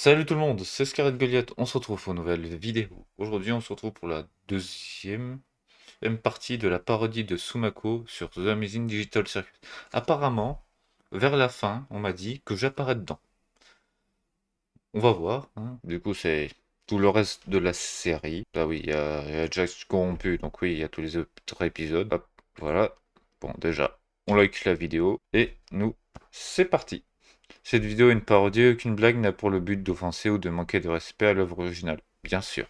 Salut tout le monde, c'est Scarlet Goliath, on se retrouve pour une nouvelle vidéo. Aujourd'hui on se retrouve pour la deuxième partie de la parodie de Sumako sur The Amazing Digital Circus. Apparemment, vers la fin, on m'a dit que j'apparais dedans. On va voir, hein. Du coup c'est tout le reste de la série. Là oui, il y a Jax corrompu, donc oui, il y a tous les autres épisodes. Hop, voilà. Bon déjà, on like la vidéo et nous, c'est parti. Cette vidéo est une parodie, aucune blague n'a pour le but d'offenser ou de manquer de respect à l'œuvre originale, bien sûr.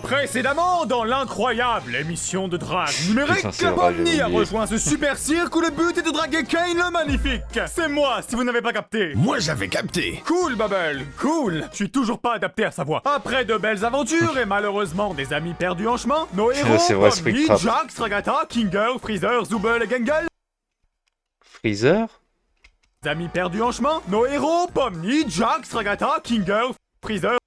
Précédemment, dans l'incroyable émission de drague numérique, Putain, c'est vrai, Bonnie j'ai a oublié. rejoint ce super cirque où le but est de draguer Kane le magnifique. C'est moi, si vous n'avez pas capté. Moi j'avais capté. Cool, Bubble, cool. Je suis toujours pas adapté à sa voix. Après de belles aventures et malheureusement des amis perdus en chemin, nos héros, C'est vrai, Bonnie, Springtrap. Jax, Ragata, Kinger, Freezer, Zooble et Gangle. Freezer? Amis perdus en chemin, nos héros, Pomni, Jax, Ragata, Kinger, Freezer,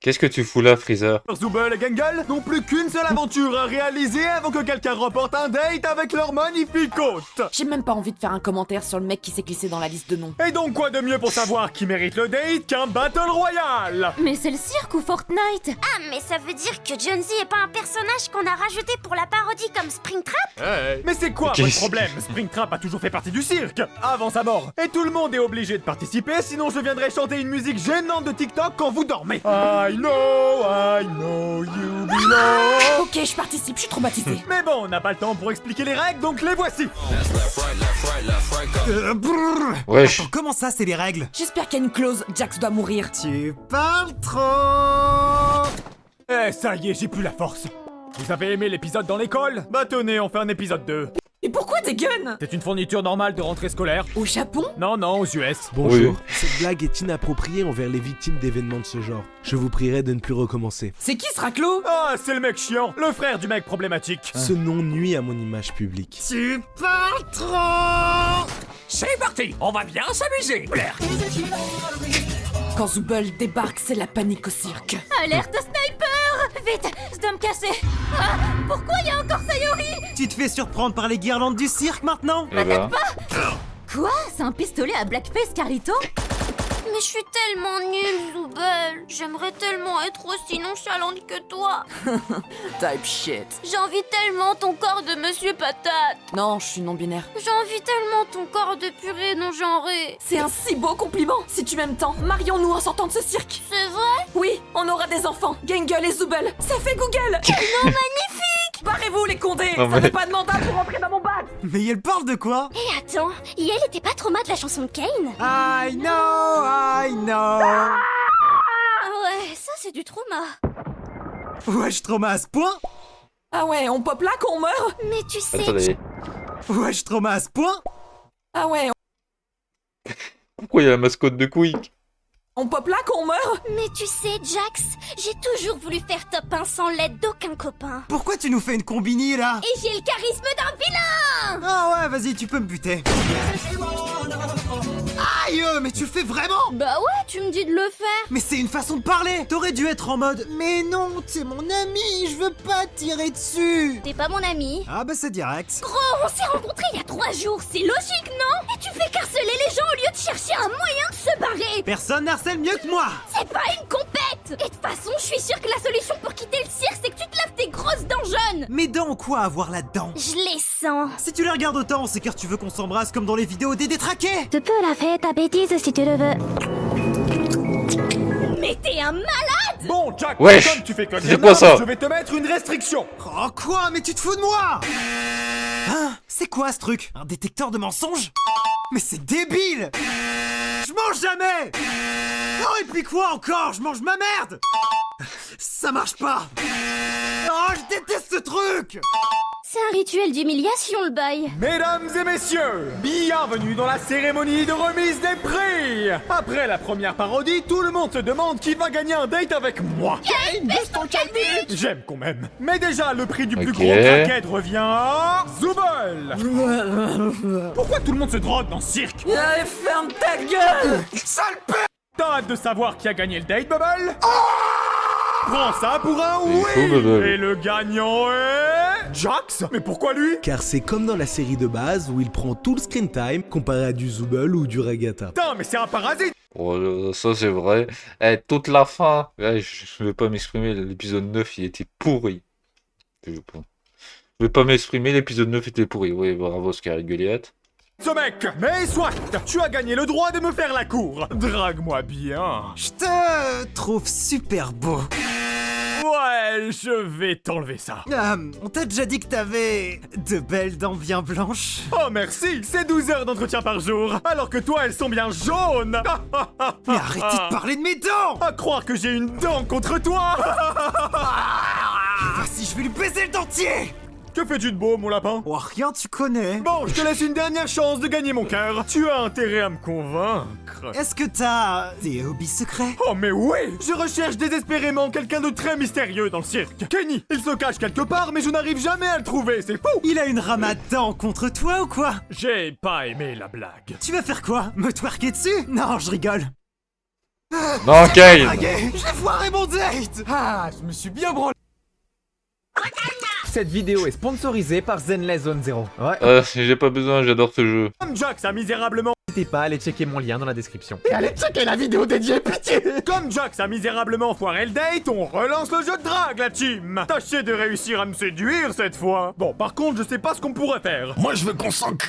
Qu'est-ce que tu fous là, Freezer? Zooble et Gangle n'ont plus qu'une seule aventure à réaliser avant que quelqu'un remporte un date avec leur magnifique hôte. J'ai même pas envie de faire un commentaire sur le mec qui s'est glissé dans la liste de noms. Et donc quoi de mieux pour savoir qui mérite le date qu'un Battle Royale? Mais c'est le cirque ou Fortnite? Ah, mais ça veut dire que Jonesy est pas un personnage qu'on a rajouté pour la parodie comme Springtrap? Mais c'est quoi votre problème? Springtrap a toujours fait partie du cirque, avant sa mort. Et tout le monde est obligé de participer, sinon je viendrai chanter une musique gênante de TikTok quand vous dormez. I know you belong. Ok, je participe, je suis traumatisée. Mais bon, on n'a pas le temps pour expliquer les règles, donc les voici. Wesh. Attends, comment ça c'est les règles? J'espère qu'il y a une clause, Jax doit mourir. Tu parles trop. Eh, ça y est, j'ai plus la force. Vous avez aimé l'épisode dans l'école? Bah tenez, on fait un épisode 2. Et pourquoi des guns? C'est une fourniture normale de rentrée scolaire. Au Japon? Non, aux US. Bonjour, Oui. cette blague est inappropriée envers les victimes d'événements de ce genre. Je vous prierai de ne plus recommencer. C'est qui ce raclo? Ah, c'est le mec chiant, le frère du mec problématique. Ce nom nuit à mon image publique. Tu parles trop. C'est parti, on va bien s'amuser. Quand Zooble débarque, c'est la panique au cirque. Alerte sniper! Vite, je dois me casser. Ah, pourquoi il y a encore Sayori? Tu te fais surprendre par les guirlandes du cirque maintenant? Eh ben, Quoi? C'est un pistolet à Blackface, Carlito? Mais je suis tellement nulle, Zooble. J'aimerais tellement être aussi nonchalante que toi. Type shit. J'ai envie tellement ton corps de Monsieur Patate. Non, je suis non-binaire. J'ai envie tellement ton corps de purée non genrée. C'est un si beau compliment. Si tu m'aimes tant, marions-nous en sortant de ce cirque. C'est vrai? Oui, on aura des enfants. Gangle et Zooble. C'est fait Google. Non, magnifique! Barrez-vous les condés. Non, Ça mais- n'est pas de mandat pour entrer dans mon bac. Mais elle parle de quoi? Et attends, Yael était pas trop mal de la chanson de Kane? I know. Ah ouais, ça c'est du trauma. Wesh trauma à ce point? Ah ouais, on pop là qu'on meurt? Mais tu sais, attendez, Wesh trauma à ce point? Ah ouais, pourquoi il y a la mascotte de Quick? on pop là qu'on meurt? mais tu sais, Jax, j'ai toujours voulu faire top 1 sans l'aide d'aucun copain. Pourquoi tu nous fais une combini là? Et j'ai le charisme d'un vilain! Ah ouais, vas-y, tu peux me buter. Aïe, mais tu le fais vraiment? Bah ouais, tu me dis de le faire. Mais c'est une façon de parler. T'aurais dû être en mode mais non, t'es mon ami, je veux pas tirer dessus. T'es pas mon ami. Ah bah c'est direct. Gros, on s'est rencontrés il y a 3 jours, c'est logique, non? Et tu fais qu'harceler les gens au lieu de chercher un moyen de se barrer. Personne n'harcèle mieux que moi. C'est pas une compète. Et de toute façon, je suis sûre que la solution pour quitter le cirque, c'est que tu te laves tes grosses dents jaunes. Mais dents quoi à voir là-dedans? Je les sens. Si tu les regardes autant, c'est car tu veux qu'on s'embrasse comme dans les vidéos des détraqués. Tu peux la faire ta bêtise si tu le veux. Mais t'es un malade! Bon, Jack, Wesh, comme tu fais que c'est quoi ça? je vais te mettre une restriction. Oh quoi? Mais tu te fous de moi? Hein? C'est quoi ce truc? Un détecteur de mensonges? Mais c'est débile! Je mange jamais! Oh et puis quoi encore? Je mange ma merde! Ça marche pas! Oh je déteste ce truc! C'est un rituel d'humiliation, le bail. Mesdames et messieurs, bienvenue dans la cérémonie de remise des prix. Après la première parodie, tout le monde se demande qui va gagner un date avec moi. J'aime qu'on m'aime. Mais déjà, le prix du plus Ok. gros craquette revient à... Zooble. Pourquoi tout le monde se drogue dans ce cirque? Allez, ferme ta gueule. T'as hâte de savoir qui a gagné le date, Bubble? Prends ça pour un Il oui. faut, Bubble. Et le gagnant est... Jax? Mais pourquoi lui? Car c'est comme dans la série de base où il prend tout le screen time comparé à du Zooble ou du Ragata. Putain, mais c'est un parasite. Oh, ça c'est vrai. Eh, toute la fin. Ouais, je vais pas m'exprimer. L'épisode 9, il était pourri. Je vais pas m'exprimer. L'épisode 9 était pourri. Oui, bravo, Scar et Goliath. Ce mec. Mais soit, tu as gagné le droit de me faire la cour. Drague-moi bien. Je te trouve super beau. Ouais, je vais t'enlever ça. On t'a déjà dit que t'avais de belles dents bien blanches? Oh merci, c'est 12 heures d'entretien par jour, alors que toi elles sont bien jaunes. Mais arrêtez de parler de mes dents! À croire que j'ai une dent contre toi. Vas-y, je vais lui baiser le dentier! Que fais-tu de beau, mon lapin? Oh, rien, tu connais. Bon, je te laisse une dernière chance de gagner mon cœur. Tu as intérêt à me convaincre. Est-ce que t'as des hobbies secrets? Oh mais oui! Je recherche désespérément quelqu'un de très mystérieux dans le cirque. Kenny, il se cache quelque part, mais je n'arrive jamais à le trouver, c'est fou! Il a une rame dents contre toi ou quoi? J'ai pas aimé la blague. Tu vas faire quoi? Me twerker dessus? Non, je rigole. Non, Kane! J'ai foiré mon date! Ah, je me suis bien branlé. Cette vidéo est sponsorisée par Zenless Zone Zero. Ouais. J'ai pas besoin, j'adore ce jeu. Comme Jax a misérablement... N'hésitez pas à aller checker mon lien dans la description. Et allez checker la vidéo dédiée, pitié! Comme Jax a misérablement foiré le date, on relance le jeu de drague, la team! Tâchez de réussir à me séduire cette fois! Bon, par contre, je sais pas ce qu'on pourrait faire. Moi, je veux qu'on sanctionne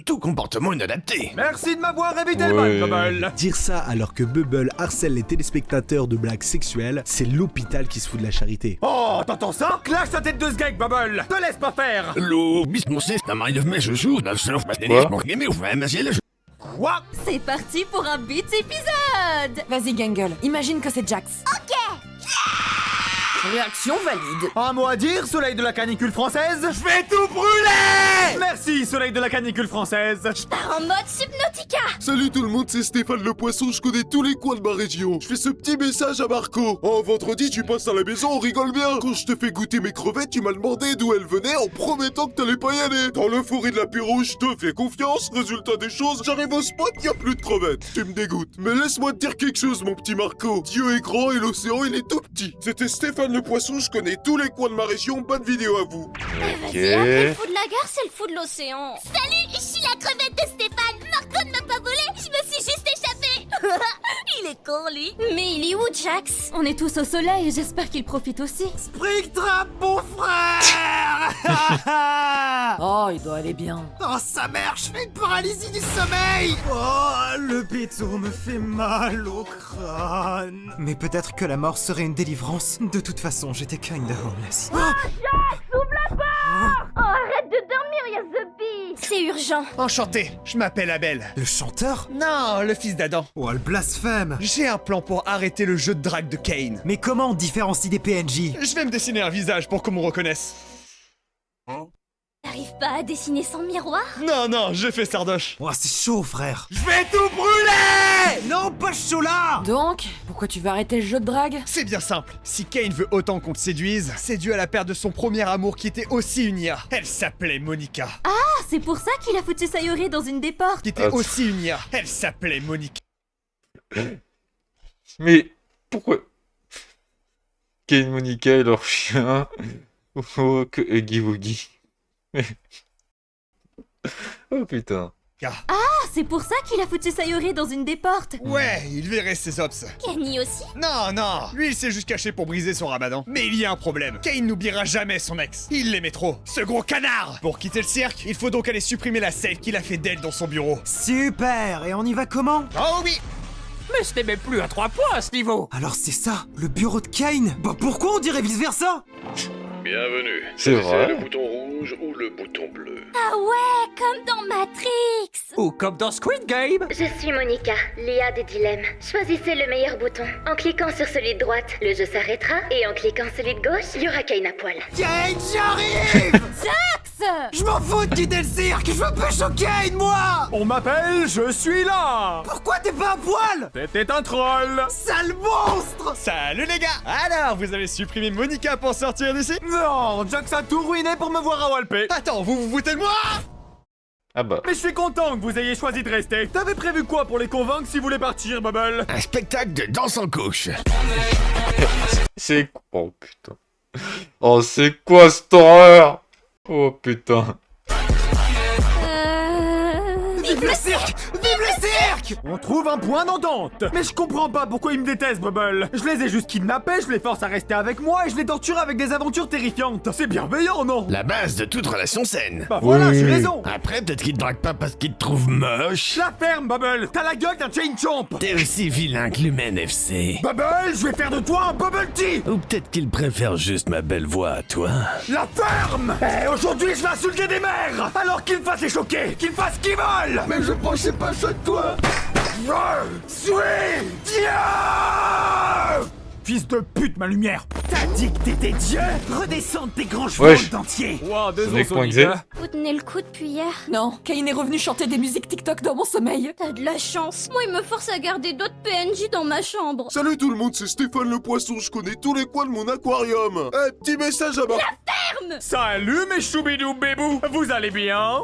tout comportement inadapté. Merci de m'avoir évité le mal, Bubble! Dire ça alors que Bubble harcèle les téléspectateurs de blagues sexuelles, c'est l'hôpital qui se fout de la charité. Oh, t'entends ça? Clash ta tête de ce gag, Bubble! Te laisse pas faire! Hello, bismoussé, c'est un mari de mes chouchous, d'un seul Quoi? C'est parti pour un beat épisode. Vas-y, Gangle, imagine que c'est Jax. Ok. Réaction valide. Un mot à dire, soleil de la canicule française? Je vais tout brûler! Merci, soleil de la canicule française! Pars en mode Subnautica. Salut tout le monde, c'est Stéphane le Poisson, je connais tous les coins de ma région. Je fais ce petit message à Marco. Oh, vendredi, tu passes à la maison, on rigole bien. Quand je te fais goûter mes crevettes, tu m'as demandé d'où elles venaient en promettant que t'allais pas y aller. Dans l'euphorie de la pyro, je te fais confiance. Résultat des choses, j'arrive au spot, y a plus de crevettes. Tu me dégoûtes. Mais laisse-moi te dire quelque chose, mon petit Marco. Dieu est grand et l'océan, il est tout petit. C'était Stéphane le Poisson, je connais tous les coins de ma région. Bonne vidéo à vous. Vas-y, après le fou de la gare, c'est le fou de l'océan. Salut, je suis la crevette de Stéphane. Marco ne m'a pas volé, je me suis juste échappée. Il est con, lui. Mais il est où, Jax? On est tous au soleil, j'espère qu'il profite aussi. Springtrap, mon frère! Oh, il doit aller bien. Oh, sa mère, je fais une paralysie du sommeil! Oh, le béton me fait mal au crâne. Mais peut-être que la mort serait une délivrance. De toute façon, j'étais kinda homeless. Oh, arrête de dormir, y'a The Bee. C'est urgent. Enchanté, je m'appelle Abel. Le chanteur? Non, le fils d'Adam. Oh, le blasphème! J'ai un plan pour arrêter le jeu de drague de Kane. Mais comment on différencie des PNJ? Je vais me dessiner un visage pour qu'on me reconnaisse. T'arrives pas à dessiner sans miroir? Non, je fais sardoche. Oh, c'est chaud, frère! Je vais tout brûler! Non, pas chaud là! Donc, pourquoi tu veux arrêter le jeu de drague? C'est bien simple. Si Kane veut autant qu'on te séduise, c'est dû à la perte de son premier amour qui était aussi une IA. Elle s'appelait Monica. Ah, c'est pour ça qu'il a foutu Sayori dans une des portes. Qui était aussi une IA. Elle s'appelait Monica. Mais pourquoi Kane, Monica et leur chien oh, que Huggy Wuggy. Mais... oh putain. Ah, c'est pour ça qu'il a foutu Sayori dans une des portes. Ouais, il verrait ses ops. Kenny aussi? Non, lui il s'est juste caché pour briser son ramadan. Mais il y a un problème. Kane n'oubliera jamais son ex. Il l'aimait trop. Ce gros canard! Pour quitter le cirque, il faut donc aller supprimer la save qu'il a fait d'elle dans son bureau. Super! Et on y va comment? Oh oui! Mais je t'aimais plus à 3 points à ce niveau! Alors c'est ça, le bureau de Kane? Bah pourquoi on dirait vice-versa? Bienvenue. C'est vrai. Le bouton rouge ou le bouton bleu. Ah ouais, comme dans Matrix. Ou comme dans Squid Game! Je suis Monica, l'IA des dilemmes. Choisissez le meilleur bouton. En cliquant sur celui de droite, le jeu s'arrêtera. Et en cliquant celui de gauche, il y aura Kane à poil. Kane, j'arrive! Jax! Je m'en fous de quitter le cirque! Je veux pécho Kane, moi! On m'appelle, je suis là! Pourquoi t'es pas à poil? C'était un troll! Sale monstre! Salut les gars! Alors, vous avez supprimé Monica pour sortir d'ici? Non, Jax a tout ruiné pour me voir à Walpé! Attends, vous vous foutez de moi? Ah bah. Mais je suis content que vous ayez choisi de rester! T'avais prévu quoi pour les convaincre si vous voulez partir, Bubble? Un spectacle de danse en couche. C'est... oh putain. Oh c'est quoi cette horreur? Oh putain. Vive le cirque! Vive le cirque! Tac! On trouve un point d'entente! Mais je comprends pas pourquoi ils me détestent, Bubble! Je les ai juste kidnappés, je les force à rester avec moi et je les torture avec des aventures terrifiantes! C'est bienveillant, non? La base de toute relation saine. Bah voilà, Oui. j'ai raison! Après, peut-être qu'il te drague pas parce qu'il te trouve moche. La ferme, Bubble! T'as la gueule d'un chain chomp! T'es aussi vilain que l'humaine FC. Bubble, je vais faire de toi un Bubble Tea! Ou peut-être qu'il préfère juste ma belle voix à toi. La ferme! Eh, aujourd'hui, je vais insulter des mères! Alors qu'ils me fassent les choquer! Qu'ils fassent ce qu'ils veulent! Mais je pensais pas ça de toi! Je suis Dieu! Fils de pute, ma lumière! T'as dit que t'étais Dieu? Redescends de tes grands chevaux Wesh. d'entier! Sonic Wow, désolé, point Sonic, exe. hein. Vous tenez le coup depuis hier. Non, Kane est revenu chanter des musiques TikTok dans mon sommeil. T'as de la chance. Moi, il me force à garder d'autres PNJ dans ma chambre. Salut tout le monde, c'est Stéphane le Poisson, je connais tous les coins de mon aquarium. Eh, petit message à Marco. Salut mes choubidou bébou! Vous allez bien?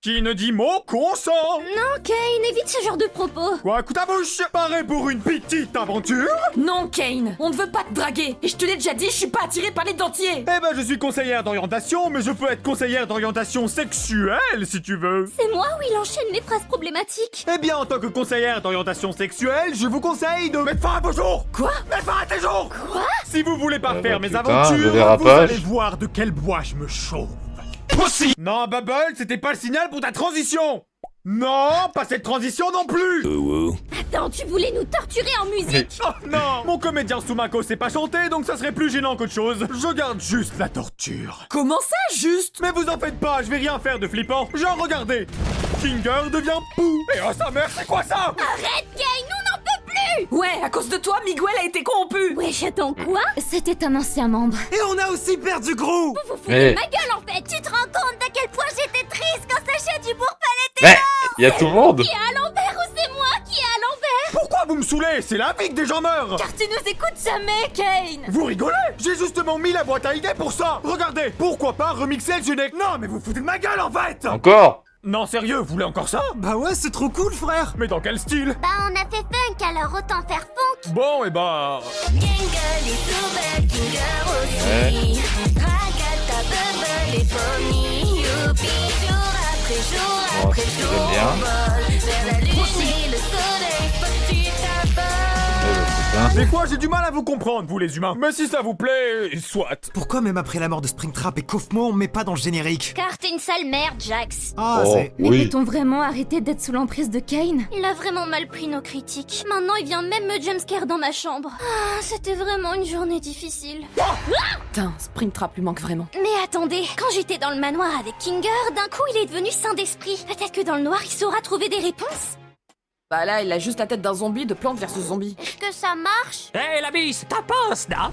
Qui ne dit mot consent! Non, Kane, évite ce genre de propos. Quoi, coup ta bouche? Pareil pour une petite aventure? Non, Kane, on ne veut pas te draguer. Et je te l'ai déjà dit, je suis pas attirée par les dentiers. Eh ben, je suis conseillère d'orientation, mais je peux être conseillère d'orientation sexuelle, si tu veux. C'est moi où il enchaîne les phrases problématiques. Eh bien, en tant que conseillère d'orientation sexuelle, je vous conseille de mettre fin à vos jours. Quoi? Mettre fin à tes jours. Quoi? Si vous voulez pas faire mes putain, aventures, le vous dérapage. allez voir de quel bois je me chauffe. Non, Bubble, c'était pas le signal pour ta transition. Non, pas cette transition non plus. Attends, tu voulais nous torturer en musique? Oh non, mon comédien Sumako sait pas chanter, donc ça serait plus gênant qu'autre chose. Je garde juste la torture. Comment ça, juste? Mais vous en faites pas, je vais rien faire de flippant. Genre, regardez, Kinger devient pou. Et oh sa mère, c'est quoi ça? Arrête, Kane, on n'en peut plus! Ouais, à cause de toi, Miguel a été corrompu. Wesh, attends, quoi? C'était un ancien membre. Et on a aussi perdu Gros. Vous foutez Mais- de ma gueule, en fait! Tu te rends compte d'à quel point j'étais triste quand Sacha Dubourg Mais il y a tout le monde. qui est à l'envers ou c'est moi qui est à l'envers? Pourquoi vous me saoulez? C'est la vie que des gens meurent. Car tu nous écoutes jamais, Kane! Vous rigolez? J'ai justement mis la boîte à idées pour ça. Regardez, pourquoi pas remixer le générique? Non, mais vous foutez de ma gueule en fait. Encore. Non, sérieux, vous voulez encore ça? Bah ouais, c'est trop cool, frère. Mais dans quel style? Bah, on a fait funk, alors autant faire funk! Bon, et bah... Kingle est tout belle, Kinger aussi. Ragata, Bubble et Pomni, youpi. Jour après jour Bon, après ça, jour, j'aime bien. on vole vers la lune et le soleil. Faut que tu t'aboles. Mais quoi, j'ai du mal à vous comprendre, vous les humains. Mais si ça vous plaît, soit. Pourquoi même après la mort de Springtrap et Kaufmo, on met pas dans le générique? Car t'es une sale merde, Jax. Ah, Oh, c'est... Mais oui. peut-on vraiment arrêter d'être sous l'emprise de Kane? Il a vraiment mal pris nos critiques. Maintenant, il vient même me jumpscare dans ma chambre. Ah, c'était vraiment une journée difficile. Putain, Springtrap lui manque vraiment. Mais attendez, quand j'étais dans le manoir avec Kinger, d'un coup, il est devenu saint d'esprit. Peut-être que dans le noir, il saura trouver des réponses? Bah là, il a juste la tête d'un zombie de Plante versus zombie. Est-ce que ça marche? Hé la bise, t'as pas un snap?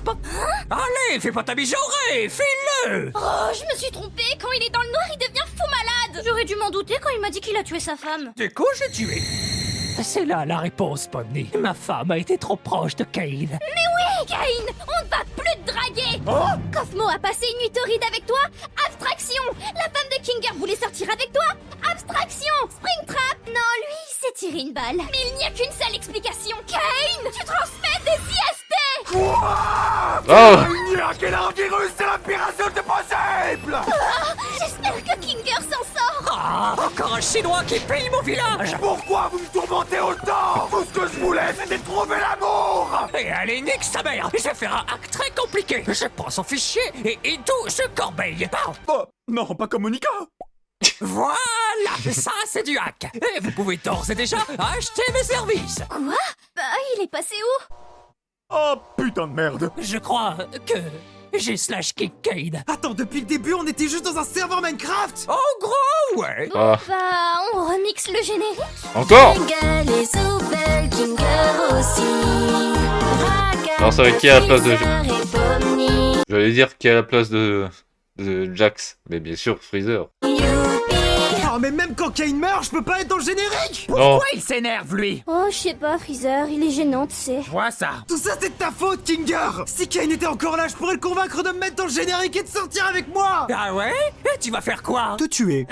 Allez, fais pas ta mijaurée, file-le! Oh, je me suis trompée. Quand il est dans le noir, il devient fou malade. J'aurais dû m'en douter quand il m'a dit qu'il a tué sa femme. Du coup, j'ai tué. C'est là la réponse, Pomni. Ma femme a été trop proche de Kane. Mais oui, Kane, on ne va plus te draguer. Kaufmo a passé une nuit torride avec toi. Abstraction. La femme de Kinger voulait sortir avec toi. Abstraction. Springtrap. Non, lui, il s'est tiré une balle. Mais il n'y a qu'une seule explication. Kane, tu transmets des IST. Oh. Il n'y a qu'un virus, c'est la pire insulte possible. J'espère que Kinger s'en sort. Ah, encore un chinois qui pille mon village! Pourquoi vous me tourmentez autant? Tout ce que je voulais, c'était trouver l'amour. Et allez, nique sa mère! Je vais faire un hack très compliqué! Je prends son fichier et il touche corbeille! Oh, non, pas comme Monica. Voilà! Ça, c'est du hack! Et vous pouvez d'ores et déjà acheter mes services! Quoi? Bah, il est passé où? Oh, putain de merde. Je crois que j'ai slash kick Kane. Attends, depuis le début, on était juste dans un serveur Minecraft. En gros, ouais! Bon, Ah. bah, on remixe le générique. Encore. Kinger est so belle, Kinger aussi. Alors, ça va être qui à la place de... Freezer et Pomni, J'allais dire qui est à la place de Jax, mais bien sûr Freezer. youpi. Oh, mais même quand Kane meurt, je peux pas être dans le générique. Non. Pourquoi il s'énerve, lui? Oh, je sais pas, Freezer, il est gênant, tu sais. Vois ça! Tout ça, c'est de ta faute, Kinger. Si Kane était encore là, je pourrais le convaincre de me mettre dans le générique et de sortir avec moi. Ah ouais? Et tu vas faire quoi? Te tuer.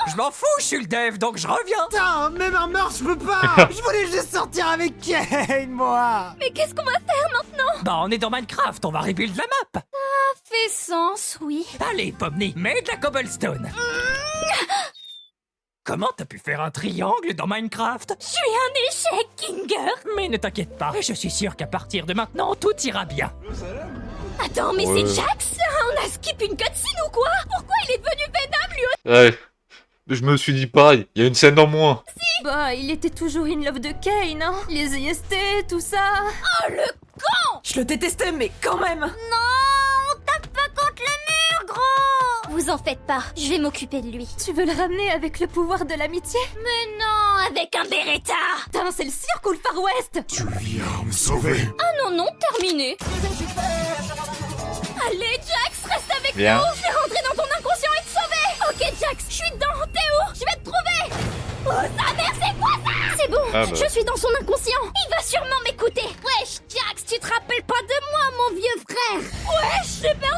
Je m'en fous, je suis le dev, donc je reviens! Putain, même un meurtre, je peux pas. Je voulais juste sortir avec Kane, moi. Mais qu'est-ce qu'on va faire maintenant? Bah, on est dans Minecraft, on va rebuild la map! Fait sens, oui. Allez, Pomni, mets de la cobblestone! Comment t'as pu faire un triangle dans Minecraft? Je suis un échec, Kinger. Mais ne t'inquiète pas, je suis sûr qu'à partir de maintenant, tout ira bien. Attends, mais Ouais. c'est Jax? On a skip une cutscene ou quoi? Pourquoi il est devenu Venom lui aussi? Ouais. Je me suis dit pareil, il y a une scène en moins. Bah, il était toujours in love de Kane, hein? Les IST, tout ça. Oh, le con! Je le détestais, mais quand même. Non, on tape pas contre le mur, gros. Vous en faites pas, je vais m'occuper de lui. Tu veux le ramener avec le pouvoir de l'amitié? Mais non, avec un Beretta. Putain, c'est le cirque ou le Far West? Tu viens me sauver. Ah non, non, terminé. Allez, Jax, reste avec Viens. nous. Je vais rentrer dans ton inconscient et te sauver. Ok, Jax, je suis dedans. T'es où? Je vais te trouver. Oh, sa mère, c'est quoi ça? C'est bon, Ah bah. je suis dans son inconscient. Il va sûrement m'écouter. Wesh, Jax, tu te rappelles pas de moi, mon vieux frère? Wesh, j'ai peur.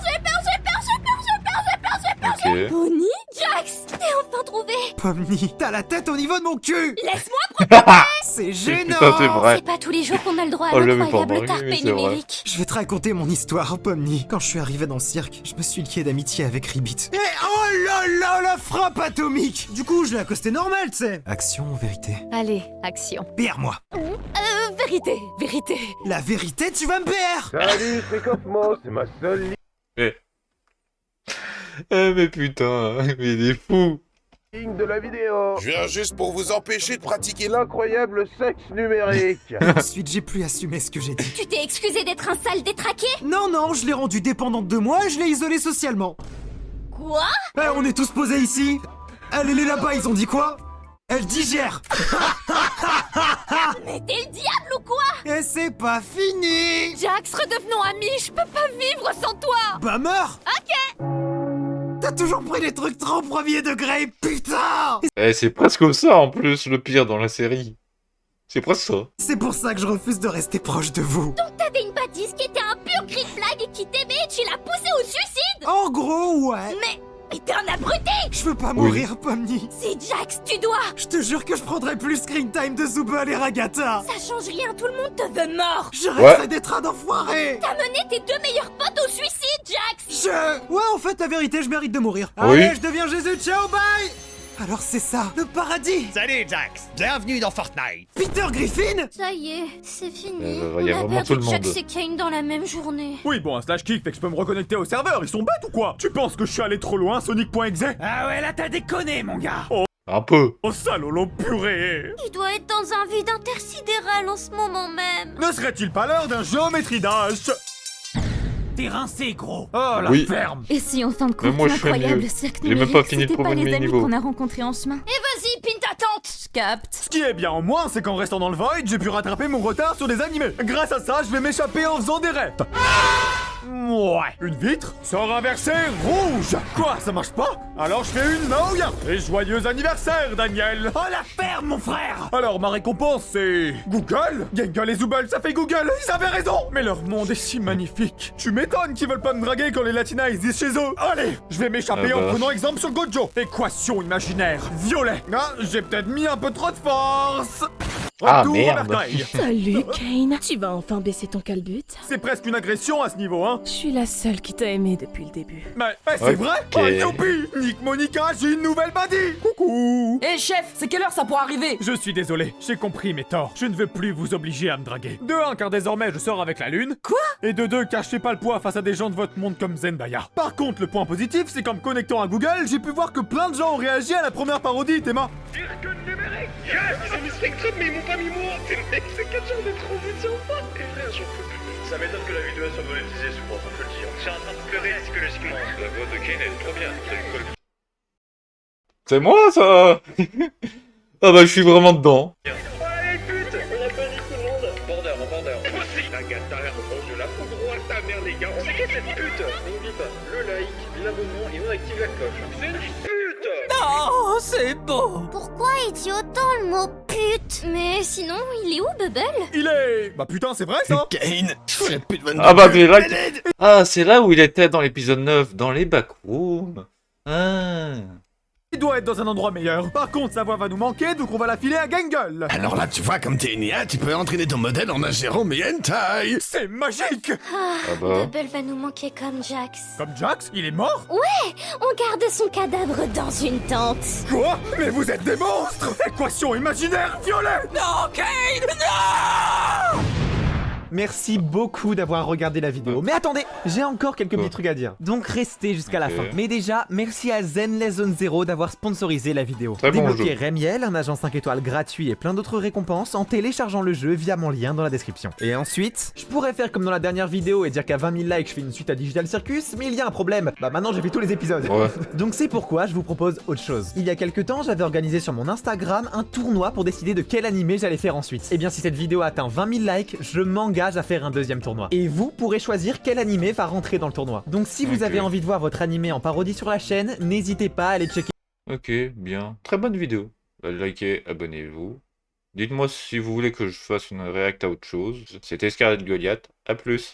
Ok. Bonnie? Jax, t'es enfin trouvé. Pomni, t'as la tête au niveau de mon cul. Laisse-moi. C'est Putain, c'est gênant. vrai. C'est pas tous les jours qu'on a le droit à Oh, j'avais pas l'incroyable remarqué, tarpé mais c'est vrai. numérique. Je vais te raconter mon histoire, Pomni. Quand je suis arrivé dans le cirque, je me suis lié d'amitié avec Ribbit. Et oh là là, la frappe atomique. Du coup, je l'ai accosté normal, tu sais. Action ou vérité? Allez, action. BR-moi. Vérité, vérité. La vérité, tu vas me BR. Salut, c'est Cosmo, c'est ma seule Mais putain, mais il est fou. ligne de la vidéo. Je viens juste pour vous empêcher de pratiquer l'incroyable sexe numérique. Ensuite, j'ai plus assumé ce que j'ai dit. Tu t'es excusé d'être un sale détraqué? Non, je l'ai rendue dépendante de moi et je l'ai isolée socialement. Quoi? On est tous posés ici. Elle est là-bas, ils ont dit quoi? Elle digère. Mais t'es le diable ou quoi? Et c'est pas fini. Jax, redevenons amis, je peux pas vivre sans toi. Bah meurs. Ok. T'as toujours pris les trucs trop premier degré, putain. Eh, c'est presque ça en plus, le pire dans la série. C'est presque ça. C'est pour ça que je refuse de rester proche de vous. Donc t'avais une bâtisse qui était un pur green flag et qui t'aimait et tu l'as poussé au suicide? En gros, ouais. Mais t'es un abruti! Je veux pas mourir, Pomni. C'est Jax, tu dois! Je te jure que je prendrai plus screen time de Zubul et Ragata. Ça change rien, tout le monde te veut mort! J'arrêterai d'être un enfoiré. T'as mené tes deux meilleurs potes au suicide, Jax! Ouais, en fait, la vérité, je mérite de mourir. Oui. Allez, je deviens Jésus, ciao, bye. Alors c'est ça, le paradis. Salut Jax, bienvenue dans Fortnite. Peter Griffin. Ça y est, c'est fini. Il y a On vraiment a tout le perdu Jax monde. et Kane dans la même journée. Oui, bon, un slash kick fait que je peux me reconnecter au serveur, ils sont bêtes ou quoi? Tu penses que je suis allé trop loin, Sonic.exe? Ah ouais, là t'as déconné, mon gars. Un peu. Oh, salolo purée! Il doit être dans un vide intersidéral en ce moment même. Ne serait-il pas l'heure d'un géométrie dash? T'es rincé, gros. Oh, la Oui. ferme! Et si en fin de Mais compte, moi, je fais l'incroyable mieux. cirque J'ai même numérique, pas fini de c'était pas trouver le les amis niveau. qu'on a rencontrés en chemin? Et vas-y, pine ta tante! Je capte. Ce qui est bien en moins, c'est qu'en restant dans le void, j'ai pu rattraper mon retard sur des animés. Grâce à ça, je vais m'échapper en faisant des reps. Ouais. Une vitre sort inversée rouge. Quoi, ça marche pas? Alors je fais une main au gain. Et joyeux anniversaire, Daniel. Oh la ferme, mon frère. Alors ma récompense, c'est... Google? Gengal et Zubul, ça fait Google. Ils avaient raison. Mais leur monde est si magnifique. Tu m'étonnes qu'ils veulent pas me draguer quand les latinas ils disent chez eux. Allez, je vais m'échapper Ah bah. en prenant exemple sur Gojo. Équation imaginaire. Violet. Ah, j'ai peut-être mis un peu trop de force. Ah, Retour merde. à Vertaille. Salut, Kane. Tu vas enfin baisser ton calbut? C'est presque une agression à ce niveau, hein. Je suis la seule qui t'a aimé depuis le début. Mais c'est Ok. vrai? Oh, youpi! Nick Monica, j'ai une nouvelle badie! Coucou! Hé chef, c'est quelle heure ça pour arriver? Je suis désolé, j'ai compris mes torts. Je ne veux plus vous obliger à me draguer. De 1, car désormais je sors avec la lune. Quoi? Et de 2, car je fais pas le poids face à des gens de votre monde comme Zendaya. Par contre, le point positif, c'est qu'en me connectant à Google, j'ai pu voir que plein de gens ont réagi à la première parodie, Théma. Cirque numérique. Yes, ils ont mis Spectrum, mais ils m'ont pas mis moi. Mec, c'est 4 jours de transition. Et frère, j'en peux plus. Ça m'étonne que la vidéo soit monétisée, je crois, on peut le dire. Je suis en train de pleurer psychologiquement. La voix de Kane, elle est trop bien. Ça lui colle. C'est moi ça. Ah bah je suis vraiment dedans. Allez, pute. On a pas dit tout le monde. Border, en border. Aussi. Agatha, je la fous droit à ta mère, les gars. C'est qui cette pute? N'oublie pas le like, l'abonnement et on active la cloche. C'est une pute. Oh, c'est beau. Pourquoi il dit autant le mot pute? Mais sinon, il est où, Bubble? Il est... Bah putain, c'est vrai ça? Kane, je ferais plus de vanne. Ah bah c'est là. Ah c'est là où il était dans l'épisode 9, dans les backrooms. Ah. Il doit être dans un endroit meilleur. Par contre, sa voix va nous manquer, donc on va la filer à Gangle. Alors là, tu vois, comme t'es une IA, tu peux entraîner ton modèle en ingérant mes hentai. C'est magique. Ah bah. Double va nous manquer comme Jax. Comme Jax, il est mort? Ouais, on garde son cadavre dans une tente. Quoi? Mais vous êtes des monstres! Équation imaginaire violette! Non, Kane, non! Merci beaucoup d'avoir regardé la vidéo. Mais attendez, j'ai encore quelques Quoi petits trucs à dire. Donc restez jusqu'à la Ok. fin. Mais déjà, merci à Zenless Zone Zero d'avoir sponsorisé la vidéo. Très bon Débloquez jeu. Remiel, un agent 5 étoiles gratuit et plein d'autres récompenses en téléchargeant le jeu via mon lien dans la description. Et ensuite, je pourrais faire comme dans la dernière vidéo et dire qu'à 20 000 likes je fais une suite à Digital Circus, mais il y a un problème. Bah maintenant j'ai fait tous les épisodes. Ouais. Donc c'est pourquoi je vous propose autre chose. Il y a quelques temps, j'avais organisé sur mon Instagram un tournoi pour décider de quel animé j'allais faire ensuite. Et bien si cette vidéo atteint 20 000 likes, je m'engage à faire un deuxième tournoi. Et vous pourrez choisir quel animé va rentrer dans le tournoi. Donc si vous Ok. avez envie de voir votre animé en parodie sur la chaîne, n'hésitez pas à aller checker. Ok, bien. Très bonne vidéo. Likez, abonnez-vous. Dites-moi si vous voulez que je fasse une réact à autre chose. C'était Scarlet Goliath. À plus.